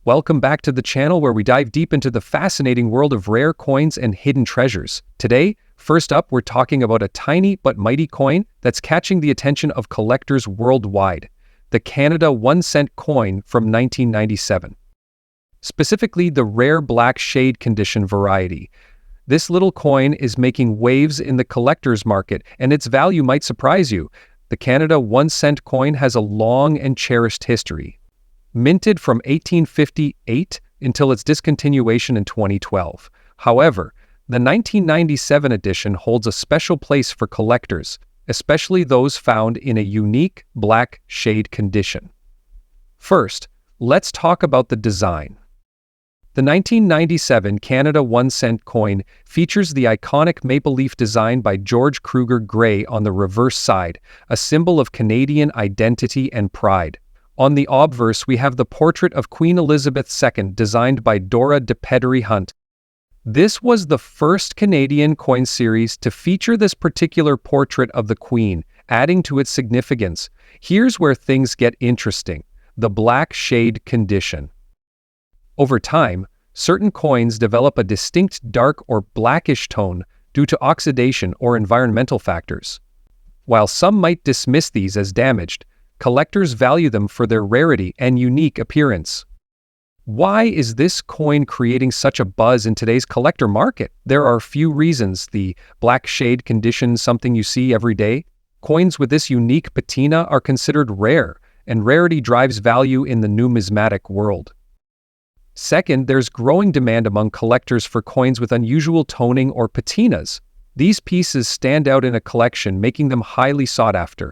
Welcome back to the channel where we dive deep into the fascinating world of rare coins and hidden treasures. Today, first up, we're talking about a tiny but mighty coin that's catching the attention of collectors worldwide, the Canada 1 cent coin from 1997. Specifically, the rare black shade condition variety. This little coin is making waves in the collector's market, and its value might surprise you. The Canada 1 cent coin has a long and cherished history. Minted from 1858 until its discontinuation in 2012. However, the 1997 edition holds a special place for collectors, especially those found in a unique black shade condition. First, let's talk about the design. The 1997 Canada 1 cent coin features the iconic maple leaf design by George Kruger Gray on the reverse side, a symbol of Canadian identity and pride. On the obverse, we have the portrait of Queen Elizabeth II designed by Dora de Pedery Hunt. This was the first Canadian coin series to feature this particular portrait of the Queen, adding to its significance. Here's where things get interesting: the black shade condition. Over time, certain coins develop a distinct dark or blackish tone due to oxidation or environmental factors. While some might dismiss these as damaged, collectors value them for their rarity and unique appearance. Why is this coin creating such a buzz in today's collector market? There are a few reasons. The black shade condition, something you see every day. Coins with this unique patina are considered rare, and rarity drives value in the numismatic world. Second, there's growing demand among collectors for coins with unusual toning or patinas. These pieces stand out in a collection, making them highly sought after.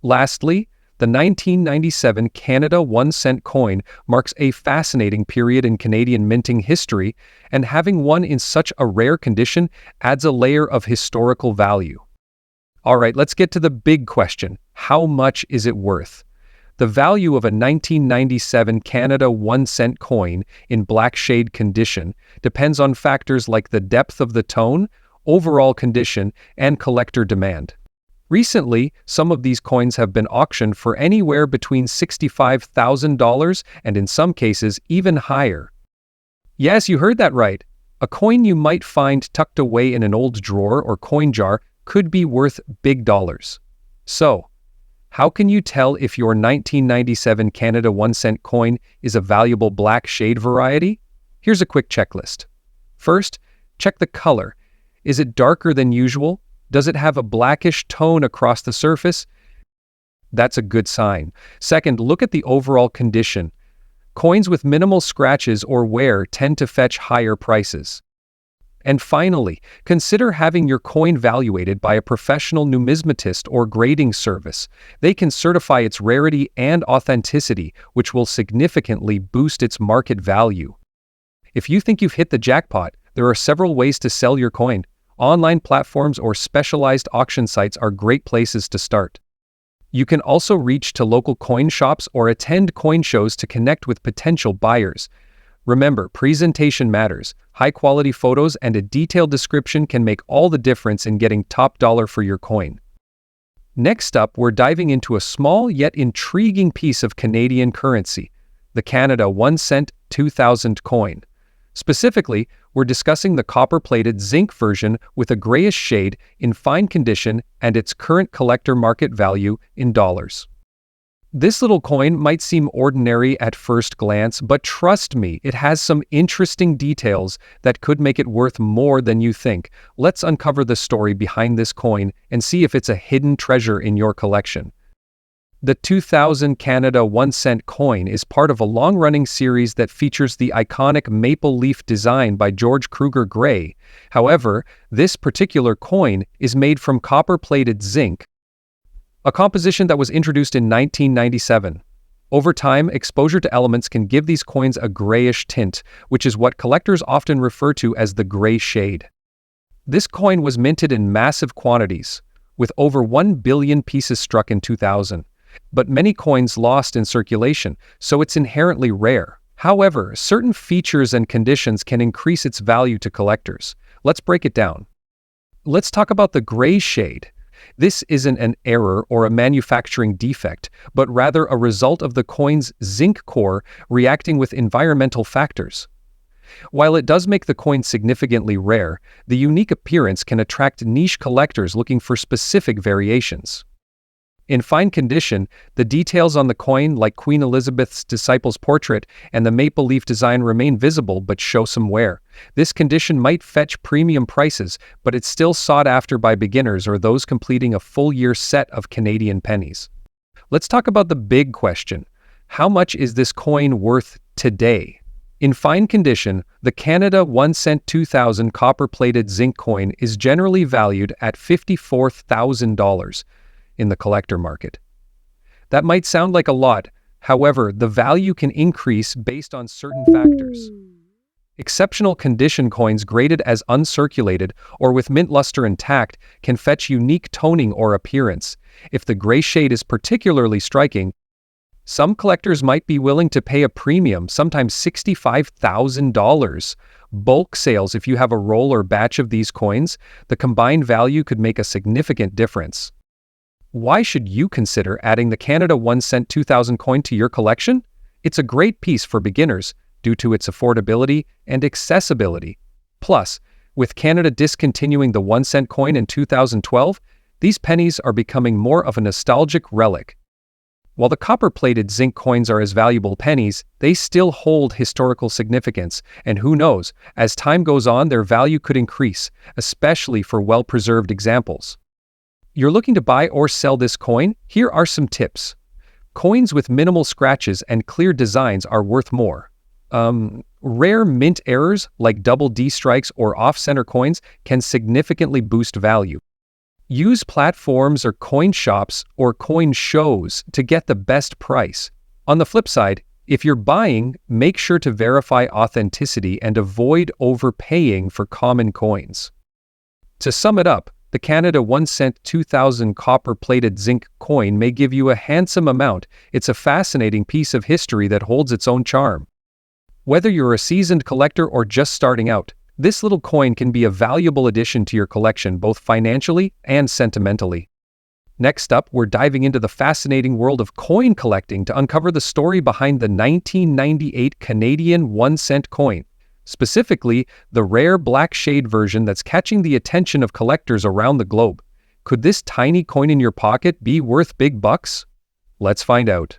Lastly, the 1997 Canada 1 cent coin marks a fascinating period in Canadian minting history, and having one in such a rare condition adds a layer of historical value. Alright, let's get to the big question. How much is it worth? The value of a 1997 Canada 1 cent coin in black shade condition depends on factors like the depth of the tone, overall condition, and collector demand. Recently, some of these coins have been auctioned for anywhere between $65,000 and in some cases even higher. Yes, you heard that right. A coin you might find tucked away in an old drawer or coin jar could be worth big dollars. So, how can you tell if your 1997 Canada 1 cent coin is a valuable black shade variety? Here's a quick checklist. First, check the color. Is it darker than usual? Does it have a blackish tone across the surface? That's a good sign. Second, look at the overall condition. Coins with minimal scratches or wear tend to fetch higher prices. And finally, consider having your coin valuated by a professional numismatist or grading service. They can certify its rarity and authenticity, which will significantly boost its market value. If you think you've hit the jackpot, there are several ways to sell your coin. Online platforms or specialized auction sites are great places to start. You can also reach to local coin shops or attend coin shows to connect with potential buyers. Remember, presentation matters. High-quality photos and a detailed description can make all the difference in getting top dollar for your coin. Next up, we're diving into a small yet intriguing piece of Canadian currency, the Canada 1 cent 2000 coin. Specifically, we're discussing the copper-plated zinc version with a grayish shade in fine condition and its current collector market value in dollars. This little coin might seem ordinary at first glance, but trust me, it has some interesting details that could make it worth more than you think. Let's uncover the story behind this coin and see if it's a hidden treasure in your collection. The 2000 Canada 1 cent coin is part of a long-running series that features the iconic maple leaf design by George Kruger Gray. However, this particular coin is made from copper-plated zinc, a composition that was introduced in 1997. Over time, exposure to elements can give these coins a grayish tint, which is what collectors often refer to as the gray shade. This coin was minted in massive quantities, with over 1 billion pieces struck in 2000. But many coins lost in circulation, so it's inherently rare. However, certain features and conditions can increase its value to collectors. Let's break it down. Let's talk about the gray shade. This isn't an error or a manufacturing defect, but rather a result of the coin's zinc core reacting with environmental factors. While it does make the coin significantly rare, the unique appearance can attract niche collectors looking for specific variations. In fine condition, the details on the coin, like Queen Elizabeth's disciple's portrait and the maple leaf design, remain visible but show some wear. This condition might fetch premium prices, but it's still sought after by beginners or those completing a full-year set of Canadian pennies. Let's talk about the big question. How much is this coin worth today? In fine condition, the Canada 1 cent 2000 copper-plated zinc coin is generally valued at $54,000 in the collector market. That might sound like a lot, however, the value can increase based on certain factors. Exceptional condition coins graded as uncirculated or with mint luster intact can fetch unique toning or appearance. If the gray shade is particularly striking, some collectors might be willing to pay a premium, sometimes $65,000. Bulk sales, if you have a roll or batch of these coins, the combined value could make a significant difference. Why should you consider adding the Canada 1 cent 2000 coin to your collection? It's a great piece for beginners due to its affordability and accessibility. Plus, with Canada discontinuing the 1 cent coin in 2012, these pennies are becoming more of a nostalgic relic. While the copper-plated zinc coins are as valuable pennies, they still hold historical significance, and who knows, as time goes on, their value could increase, especially for well-preserved examples. You're looking to buy or sell this coin? Here are some tips. Coins with minimal scratches and clear designs are worth more. Rare mint errors like double D strikes or off-center coins can significantly boost value. Use platforms or coin shops or coin shows to get the best price. On the flip side, if you're buying, make sure to verify authenticity and avoid overpaying for common coins. To sum it up, the Canada 1 cent 2000 copper-plated zinc coin may give you a handsome amount. It's a fascinating piece of history that holds its own charm. Whether you're a seasoned collector or just starting out, this little coin can be a valuable addition to your collection both financially and sentimentally. Next up, we're diving into the fascinating world of coin collecting to uncover the story behind the 1998 Canadian 1 cent coin, specifically the rare black shade version that's catching the attention of collectors around the globe. Could this tiny coin in your pocket be worth big bucks? Let's find out.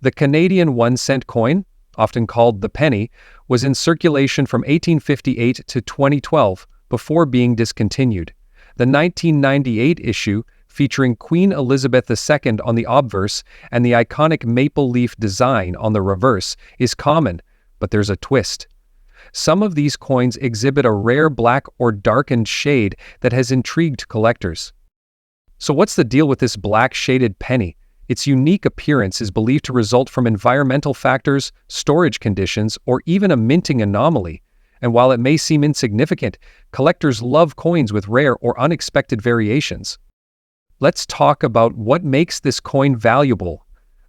The Canadian 1 cent coin, often called the penny, was in circulation from 1858 to 2012 before being discontinued. The 1998 issue, featuring Queen Elizabeth II on the obverse and the iconic maple leaf design on the reverse, is common, but there's a twist. Some of these coins exhibit a rare black or darkened shade that has intrigued collectors. So what's the deal with this black shaded penny? Its unique appearance is believed to result from environmental factors, storage conditions, or even a minting anomaly. And while it may seem insignificant, collectors love coins with rare or unexpected variations. Let's talk about what makes this coin valuable.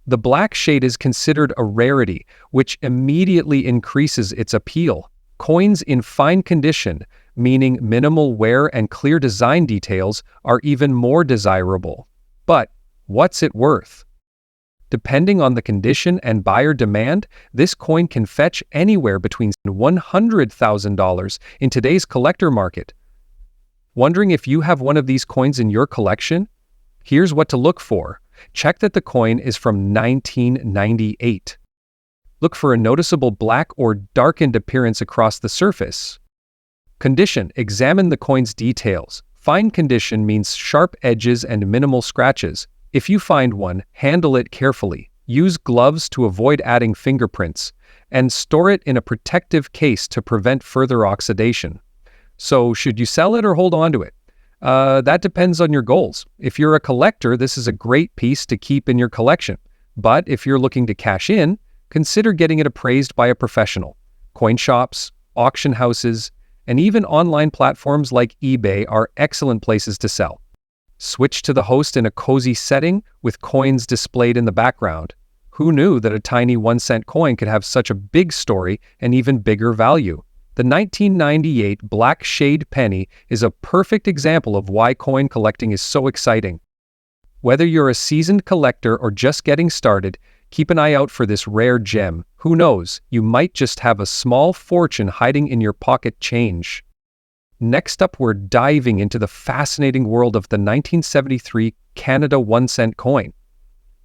The black shade is considered a rarity, which immediately increases its appeal. Coins in fine condition, meaning minimal wear and clear design details, are even more desirable. But what's it worth? Depending on the condition and buyer demand, this coin can fetch anywhere between $100,000 in today's collector market. Wondering if you have one of these coins in your collection? Here's what to look for. Check that the coin is from 1998. Look for a noticeable black or darkened appearance across the surface. Condition: examine the coin's details. Fine condition means sharp edges and minimal scratches. If you find one, handle it carefully. Use gloves to avoid adding fingerprints, and store it in a protective case to prevent further oxidation. So, should you sell it or hold on to it? That depends on your goals. If you're a collector, this is a great piece to keep in your collection. But if you're looking to cash in, consider getting it appraised by a professional. Coin shops, auction houses, and even online platforms like eBay are excellent places to sell. Switch to the host in a cozy setting with coins displayed in the background. Who knew that a tiny 1 cent coin could have such a big story and even bigger value? The 1998 Black Shade penny is a perfect example of why coin collecting is so exciting. Whether you're a seasoned collector or just getting started, keep an eye out for this rare gem. Who knows, you might just have a small fortune hiding in your pocket change. Next up, we're diving into the fascinating world of the 1973 Canada 1-cent coin.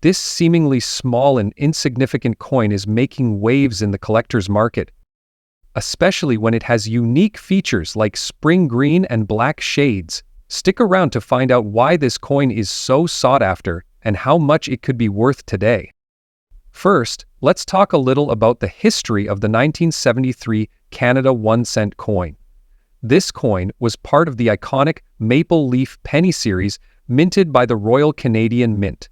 This seemingly small and insignificant coin is making waves in the collector's market, especially when it has unique features like spring green and black shades. Stick around to find out why this coin is so sought after and how much it could be worth today. First, let's talk a little about the history of the 1973 Canada 1-cent coin. This coin was part of the iconic Maple Leaf penny series minted by the Royal Canadian Mint.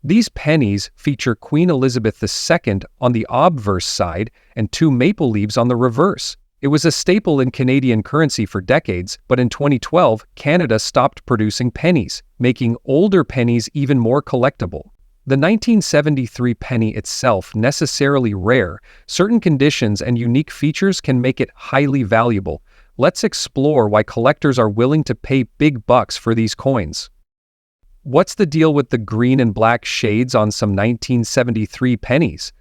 These pennies feature Queen Elizabeth II on the obverse side and 2 maple leaves on the reverse. It was a staple in Canadian currency for decades, but in 2012, Canada stopped producing pennies, making older pennies even more collectible. The 1973 penny itself necessarily rare, certain conditions and unique features can make it highly valuable. Let's explore why collectors are willing to pay big bucks for these coins. What's the deal with the green and black shades on some 1973 pennies?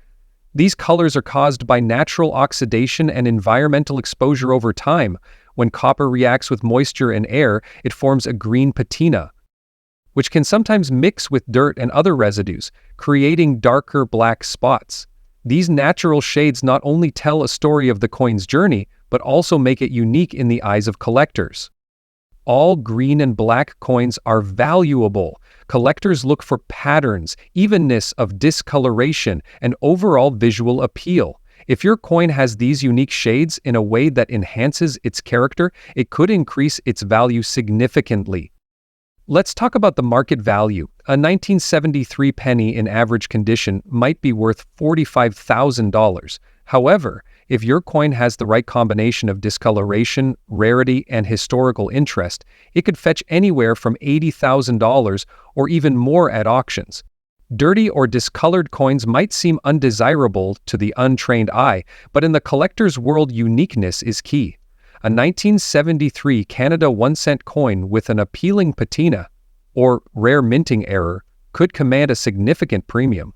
These colors are caused by natural oxidation and environmental exposure over time. When copper reacts with moisture and air, it forms a green patina, which can sometimes mix with dirt and other residues, creating darker black spots. These natural shades not only tell a story of the coin's journey, but also make it unique in the eyes of collectors. All green and black coins are valuable. Collectors look for patterns, evenness of discoloration, and overall visual appeal. If your coin has these unique shades in a way that enhances its character, it could increase its value significantly. Let's talk about the market value. A 1973 penny in average condition might be worth $45,000. However, if your coin has the right combination of discoloration, rarity, and historical interest, it could fetch anywhere from $80,000 or even more at auctions. Dirty or discolored coins might seem undesirable to the untrained eye, but in the collector's world, uniqueness is key. A 1973 Canada 1-cent coin with an appealing patina, or rare minting error, could command a significant premium.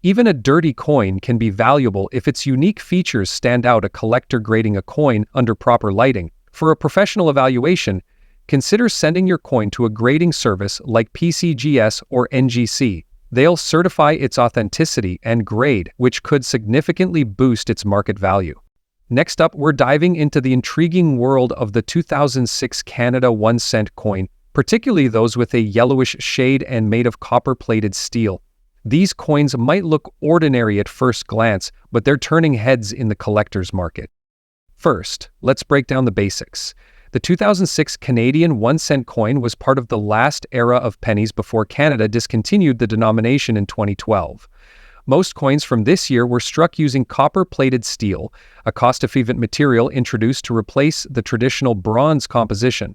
Even a dirty coin can be valuable if its unique features stand out. A collector grading a coin under proper lighting. For a professional evaluation, consider sending your coin to a grading service like PCGS or NGC. They'll certify its authenticity and grade, which could significantly boost its market value. Next up, we're diving into the intriguing world of the 2006 Canada 1-cent coin, particularly those with a yellowish shade and made of copper-plated steel. These coins might look ordinary at first glance, but they're turning heads in the collector's market. First, let's break down the basics. The 2006 Canadian 1-cent coin was part of the last era of pennies before Canada discontinued the denomination in 2012. Most coins from this year were struck using copper-plated steel, a cost-effective material introduced to replace the traditional bronze composition.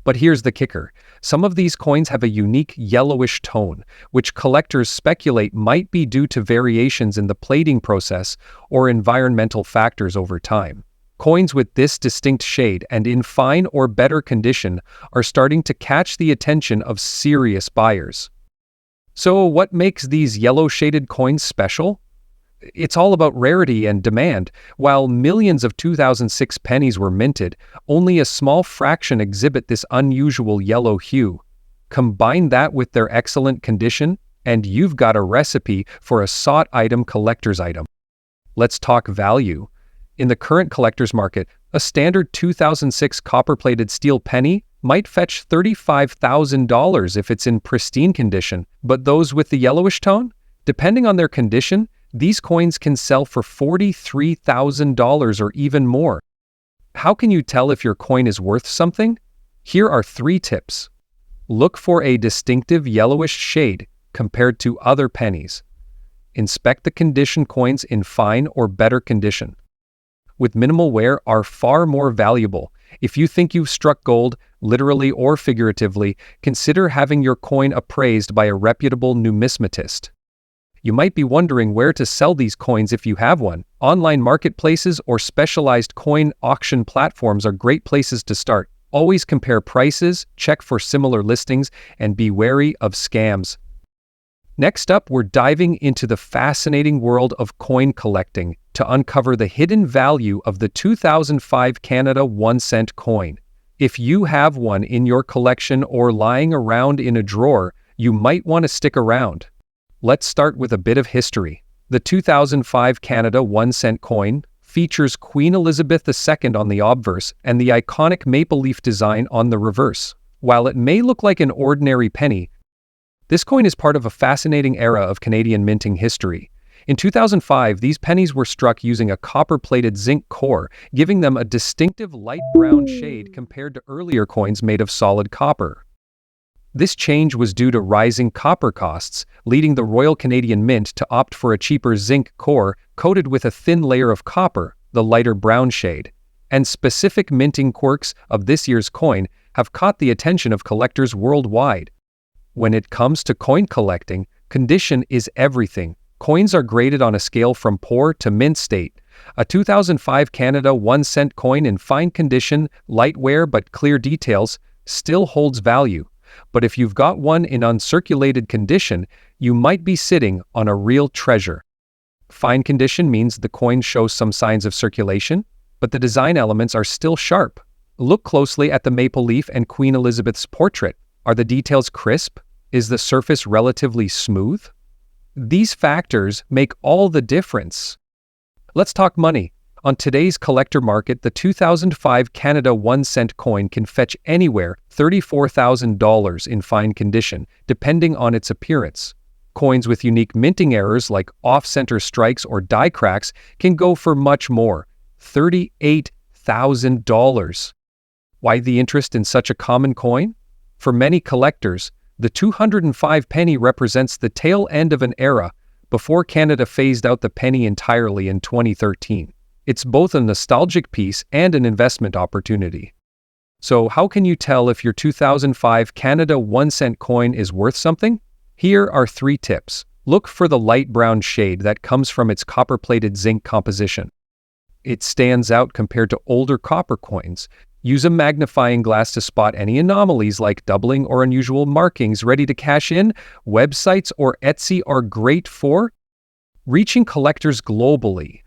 But here's the kicker. Some of these coins have a unique yellowish tone, which collectors speculate might be due to variations in the plating process or environmental factors over time. Coins with this distinct shade and in fine or better condition are starting to catch the attention of serious buyers. So what makes these yellow-shaded coins special? It's all about rarity and demand. While millions of 2006 pennies were minted, only a small fraction exhibit this unusual yellow hue. Combine that with their excellent condition, and you've got a recipe for a sought-item collector's item. Let's talk value. In the current collector's market, a standard 2006 copper-plated steel penny might fetch $35,000 if it's in pristine condition, but those with the yellowish tone? Depending on their condition, these coins can sell for $43,000 or even more. How can you tell if your coin is worth something? Here are 3 tips. Look for a distinctive yellowish shade compared to other pennies. Inspect the condition. Coins in fine or better condition with minimal wear are far more valuable. If you think you've struck gold, literally or figuratively, consider having your coin appraised by a reputable numismatist. You might be wondering where to sell these coins if you have one. Online marketplaces or specialized coin auction platforms are great places to start. Always compare prices, check for similar listings, and be wary of scams. Next up, we're diving into the fascinating world of coin collecting to uncover the hidden value of the 2005 Canada 1 cent coin. If you have one in your collection or lying around in a drawer, you might want to stick around. Let's start with a bit of history. The 2005 Canada 1 cent coin features Queen Elizabeth II on the obverse and the iconic maple leaf design on the reverse. While it may look like an ordinary penny, this coin is part of a fascinating era of Canadian minting history. In 2005, these pennies were struck using a copper-plated zinc core, giving them a distinctive light brown shade compared to earlier coins made of solid copper. This change was due to rising copper costs, leading the Royal Canadian Mint to opt for a cheaper zinc core coated with a thin layer of copper, the lighter brown shade. And specific minting quirks of this year's coin have caught the attention of collectors worldwide. When it comes to coin collecting, condition is everything. Coins are graded on a scale from poor to mint state. A 2005 Canada 1 cent coin in fine condition, light wear but clear details, still holds value. But if you've got one in uncirculated condition, you might be sitting on a real treasure. Fine condition means the coin shows some signs of circulation, but the design elements are still sharp. Look closely at the maple leaf and Queen Elizabeth's portrait. Are the details crisp? Is the surface relatively smooth? These factors make all the difference. Let's talk money. On today's collector market, the 2005 Canada 1 cent coin can fetch anywhere $34,000 in fine condition, depending on its appearance. Coins with unique minting errors like off-center strikes or die cracks can go for much more, $38,000. Why the interest in such a common coin? For many collectors, the 205 penny represents the tail end of an era before Canada phased out the penny entirely in 2013. It's both a nostalgic piece and an investment opportunity. So how can you tell if your 2005 Canada 1 cent coin is worth something? Here are 3 tips. Look for the light brown shade that comes from its copper-plated zinc composition. It stands out compared to older copper coins. Use a magnifying glass to spot any anomalies like doubling or unusual markings ready to cash in. Websites or Etsy are great for reaching collectors globally.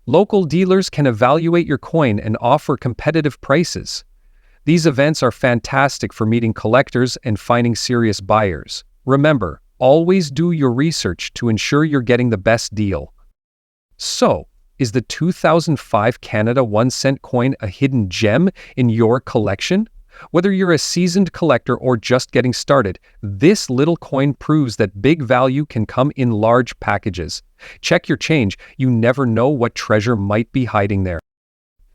Local dealers can evaluate your coin and offer competitive prices. These events are fantastic for meeting collectors and finding serious buyers. Remember, always do your research to ensure you're getting the best deal. So, is the 2005 Canada 1 cent coin a hidden gem in your collection? Whether you're a seasoned collector or just getting started, this little coin proves that big value can come in large packages. Check your change. You never know what treasure might be hiding there.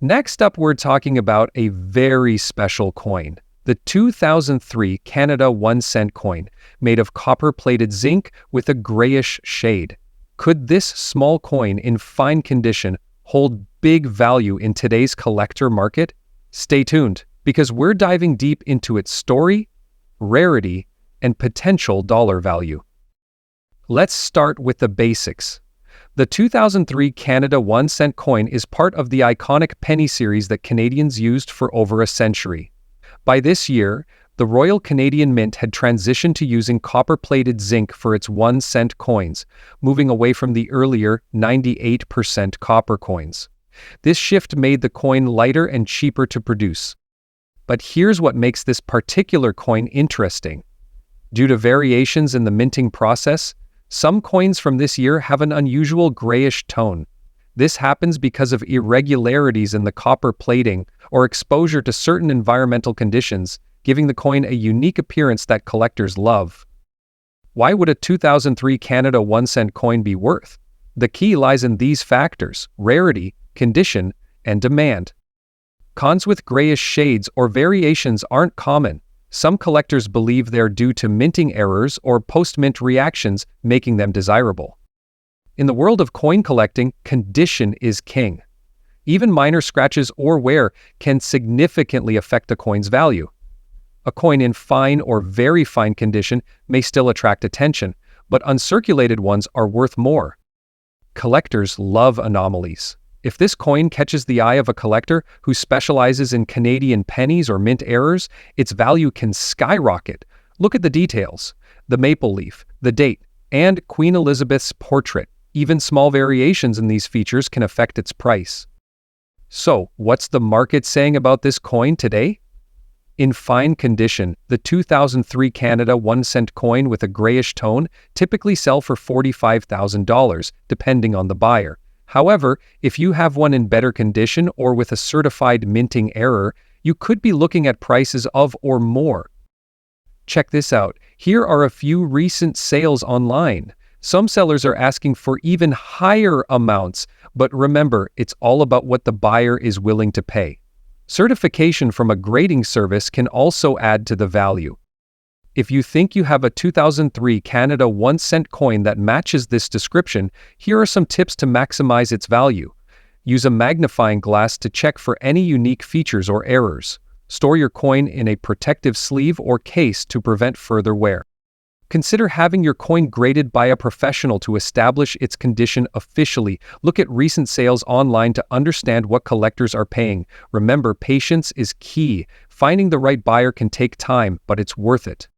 Next up, we're talking about a very special coin. The 2003 Canada 1 cent coin, made of copper-plated zinc with a grayish shade. Could this small coin in fine condition hold big value in today's collector market? Stay tuned, because we're diving deep into its story, rarity, and potential dollar value. Let's start with the basics. The 2003 Canada 1 cent coin is part of the iconic penny series that Canadians used for over a century. By this year, the Royal Canadian Mint had transitioned to using copper-plated zinc for its 1 cent coins, moving away from the earlier 98% copper coins. This shift made the coin lighter and cheaper to produce. But here's what makes this particular coin interesting. Due to variations in the minting process, some coins from this year have an unusual grayish tone. This happens because of irregularities in the copper plating or exposure to certain environmental conditions, giving the coin a unique appearance that collectors love. Why would a 2003 Canada 1 cent coin be worth? The key lies in these factors: rarity, condition, and demand. Cons with grayish shades or variations aren't common. Some collectors believe they're due to minting errors or post-mint reactions, making them desirable. In the world of coin collecting, condition is king. Even minor scratches or wear can significantly affect a coin's value. A coin in fine or very fine condition may still attract attention, but uncirculated ones are worth more. Collectors love anomalies. If this coin catches the eye of a collector who specializes in Canadian pennies or mint errors, its value can skyrocket. Look at the details: the maple leaf, the date, and Queen Elizabeth's portrait. Even small variations in these features can affect its price. So, what's the market saying about this coin today? In fine condition, the 2003 Canada 1-cent coin with a grayish tone typically sell for $45,000, depending on the buyer. However, if you have one in better condition or with a certified minting error, you could be looking at prices of or more. Check this out. Here are a few recent sales online. Some sellers are asking for even higher amounts, but remember, it's all about what the buyer is willing to pay. Certification from a grading service can also add to the value. If you think you have a 2003 Canada 1-cent coin that matches this description, here are some tips to maximize its value. Use a magnifying glass to check for any unique features or errors. Store your coin in a protective sleeve or case to prevent further wear. Consider having your coin graded by a professional to establish its condition officially. Look at recent sales online to understand what collectors are paying. Remember, patience is key. Finding the right buyer can take time, but it's worth it.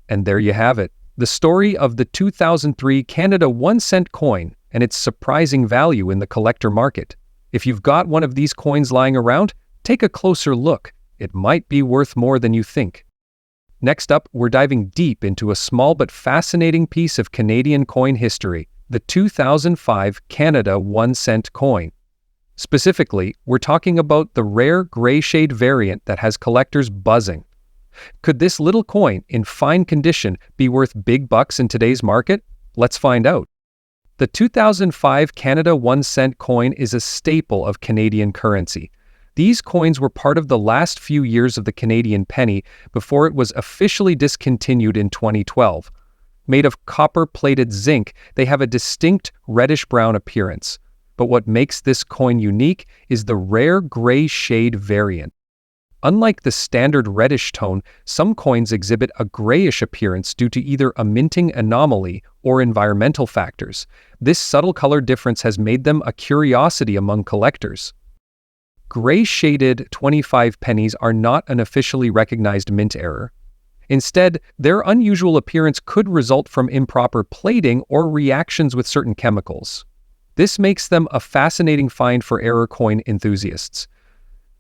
And there you have it, the story of the 2003 Canada 1-cent coin and its surprising value in the collector market. If you've got one of these coins lying around, take a closer look. It might be worth more than you think. Next up, we're diving deep into a small but fascinating piece of Canadian coin history, the 2005 Canada 1-cent coin. Specifically, we're talking about the rare gray shade variant that has collectors buzzing. Could this little coin, in fine condition, be worth big bucks in today's market? Let's find out. The 2005 Canada 1-cent coin is a staple of Canadian currency. These coins were part of the last few years of the Canadian penny before it was officially discontinued in 2012. Made of copper-plated zinc, they have a distinct reddish-brown appearance. But what makes this coin unique is the rare gray shade variant. Unlike the standard reddish tone, some coins exhibit a grayish appearance due to either a minting anomaly or environmental factors. This subtle color difference has made them a curiosity among collectors. Gray-shaded 25 pennies are not an officially recognized mint error. Instead, their unusual appearance could result from improper plating or reactions with certain chemicals. This makes them a fascinating find for error coin enthusiasts.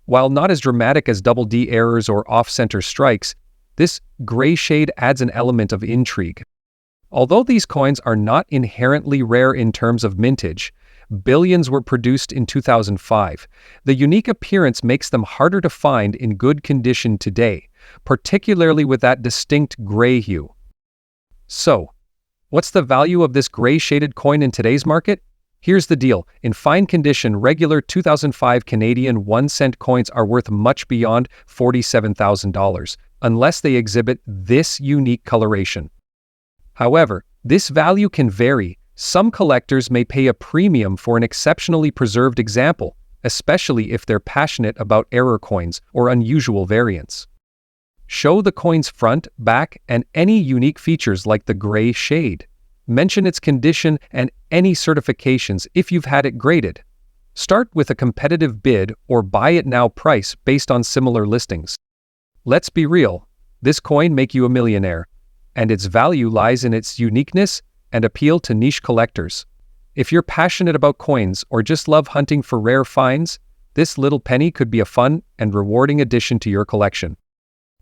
While not as dramatic as double D errors or off-center strikes, this gray shade adds an element of intrigue. Although these coins are not inherently rare in terms of mintage, billions were produced in 2005. The unique appearance makes them harder to find in good condition today, particularly with that distinct gray hue. So, what's the value of this gray-shaded coin in today's market? Here's the deal. In fine condition, regular 2005 Canadian 1-cent coins are worth much beyond $47,000, unless they exhibit this unique coloration. However, this value can vary. Some collectors may pay a premium for an exceptionally preserved example, especially if they're passionate about error coins or unusual variants. Show the coin's front, back, and any unique features like the gray shade. Mention its condition and any certifications if you've had it graded. Start with a competitive bid or buy it now price based on similar listings. Let's be real, this coin make you a millionaire, and its value lies in its uniqueness and appeal to niche collectors. If you're passionate about coins or just love hunting for rare finds, this little penny could be a fun and rewarding addition to your collection.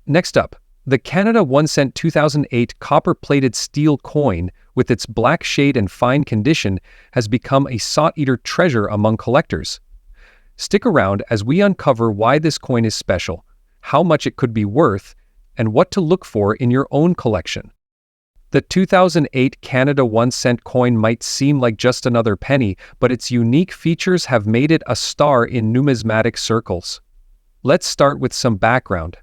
Next up, the Canada 1-cent 2008 copper-plated steel coin with its black shade and fine condition has become a sought-after treasure among collectors. Stick around as we uncover why this coin is special, how much it could be worth, and what to look for in your own collection. The 2008 Canada 1-cent coin might seem like just another penny, but its unique features have made it a star in numismatic circles. Let's start with some background.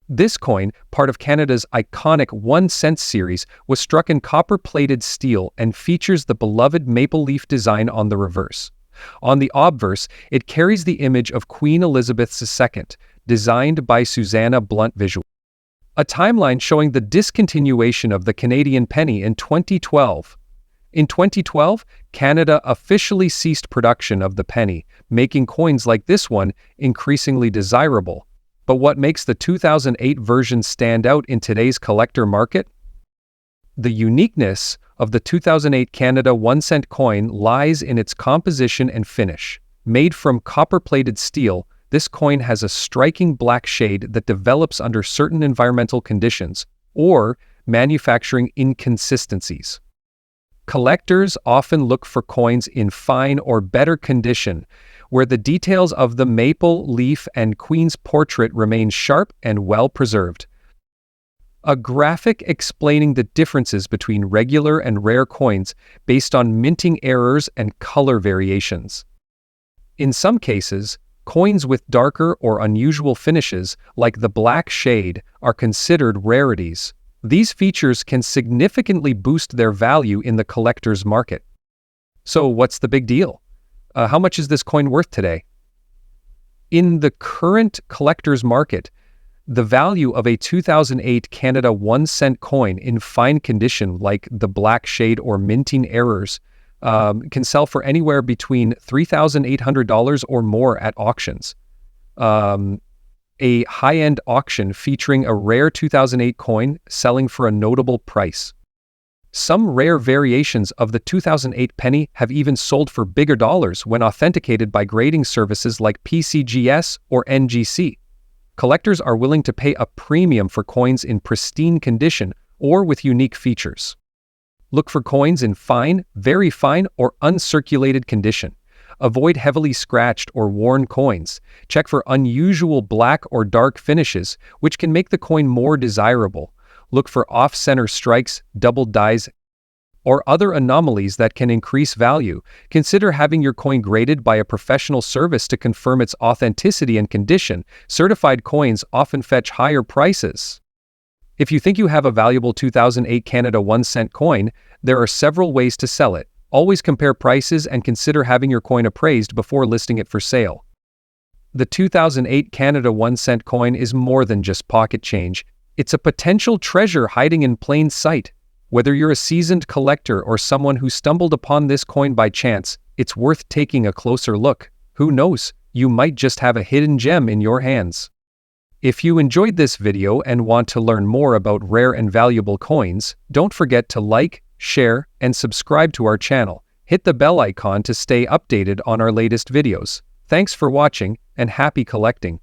This coin, part of Canada's iconic 1-cent series, was struck in copper-plated steel and features the beloved maple leaf design on the reverse. On the obverse, it carries the image of Queen Elizabeth II, designed by Susanna Blunt Visual. A timeline showing the discontinuation of the Canadian penny in 2012. In 2012, Canada officially ceased production of the penny, making coins like this one increasingly desirable. But what makes the 2008 version stand out in today's collector market? The uniqueness of the 2008 Canada 1-cent coin lies in its composition and finish. Made from copper-plated steel, this coin has a striking black shade that develops under certain environmental conditions or manufacturing inconsistencies. Collectors often look for coins in fine or better condition, where the details of the maple leaf and queen's portrait remain sharp and well preserved. A graphic explaining the differences between regular and rare coins based on minting errors and color variations. In some cases, coins with darker or unusual finishes, like the black shade, are considered rarities. These features can significantly boost their value in the collector's market. So what's the big deal? How much is this coin worth today? In the current collector's market, the value of a 2008 Canada 1-cent coin in fine condition, like the black shade or minting errors, can sell for anywhere between $3,800 or more at auctions. A high-end auction featuring a rare 2008 coin selling for a notable price. Some rare variations of the 2008 penny have even sold for bigger dollars when authenticated by grading services like PCGS or NGC. Collectors are willing to pay a premium for coins in pristine condition or with unique features. Look for coins in fine, very fine, or uncirculated condition. Avoid heavily scratched or worn coins. Check for unusual black or dark finishes, which can make the coin more desirable. Look for off-center strikes, double dies, or other anomalies that can increase value. Consider having your coin graded by a professional service to confirm its authenticity and condition. Certified coins often fetch higher prices. If you think you have a valuable 2008 Canada 1-cent coin, there are several ways to sell it. Always compare prices and consider having your coin appraised before listing it for sale. The 2008 Canada 1-cent coin is more than just pocket change. It's a potential treasure hiding in plain sight. Whether you're a seasoned collector or someone who stumbled upon this coin by chance, it's worth taking a closer look. Who knows, you might just have a hidden gem in your hands. If you enjoyed this video and want to learn more about rare and valuable coins, don't forget to like, share, and subscribe to our channel. Hit the bell icon to stay updated on our latest videos. Thanks for watching, and happy collecting!